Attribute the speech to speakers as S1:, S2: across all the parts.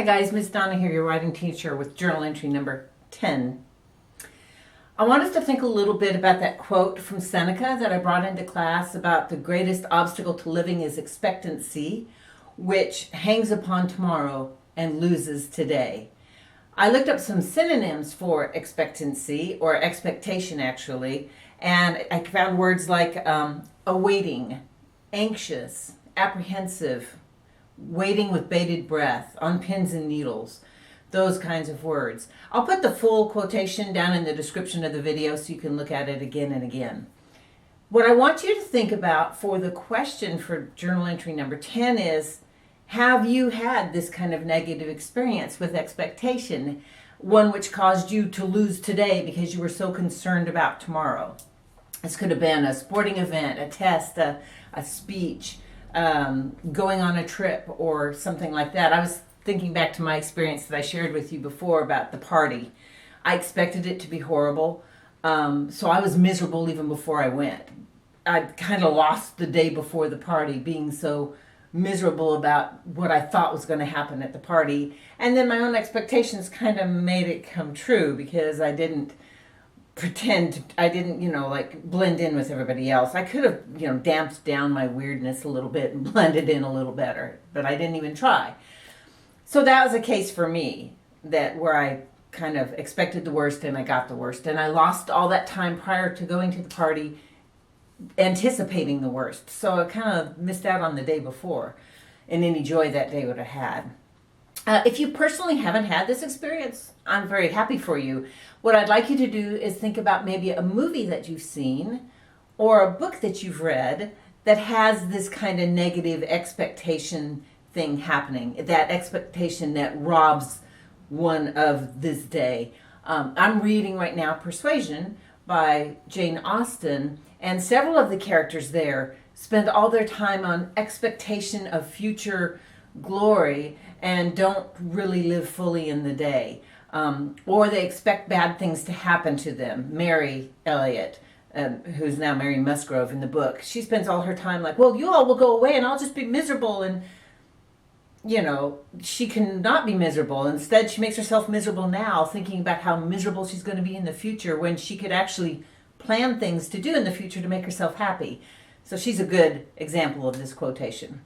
S1: Hi guys, Miss Donna here, your writing teacher with journal entry number 10. I want us to think a little bit about that quote from Seneca that I brought into class about the greatest obstacle to living is expectancy, which hangs upon tomorrow and loses today. I looked up some synonyms for expectancy, or expectation actually, and I found words like awaiting, anxious, apprehensive, waiting with bated breath, on pins and needles, those kinds of words. I'll put the full quotation down in the description of the video so you can look at it again and again. What I want you to think about for the question for journal entry number 10 is, have you had this kind of negative experience with expectation, one which caused you to lose today because you were so concerned about tomorrow? This could have been a sporting event, a test, a speech, going on a trip or something like that. I was thinking back to my experience that I shared with you before about the party. I expected it to be horrible, so I was miserable even before I went. I kind of lost the day before the party being so miserable about what I thought was going to happen at the party, and then my own expectations kind of made it come true because I didn't like blend in with everybody else. I could have, damped down my weirdness a little bit and blended in a little better, but I didn't even try. So that was a case for me where I kind of expected the worst and I got the worst. And I lost all that time prior to going to the party anticipating the worst. So I kind of missed out on the day before and any joy that day would have had. If you personally haven't had this experience, I'm very happy for you. What I'd like you to do is think about maybe a movie that you've seen or a book that you've read that has this kind of negative expectation thing happening, that expectation that robs one of this day. I'm reading right now Persuasion by Jane Austen, and several of the characters there spend all their time on expectation of future glory and don't really live fully in the day. Or they expect bad things to happen to them. Mary Elliott, who's now Mary Musgrove in the book, she spends all her time like, well, you all will go away and I'll just be miserable. And, she cannot be miserable. Instead, she makes herself miserable now, thinking about how miserable she's going to be in the future when she could actually plan things to do in the future to make herself happy. So she's a good example of this quotation.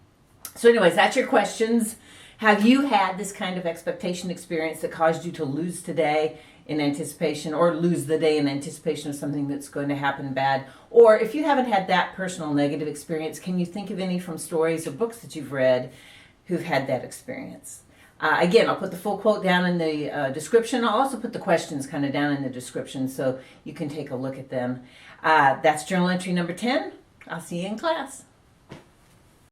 S1: So anyways, that's your questions. Have you had this kind of expectation experience that caused you to lose today in anticipation, or lose the day in anticipation of something that's going to happen bad? Or if you haven't had that personal negative experience, can you think of any from stories or books that you've read who've had that experience? Again, I'll put the full quote down in the description. I'll also put the questions kind of down in the description so you can take a look at them. That's journal entry number 10. I'll see you in class.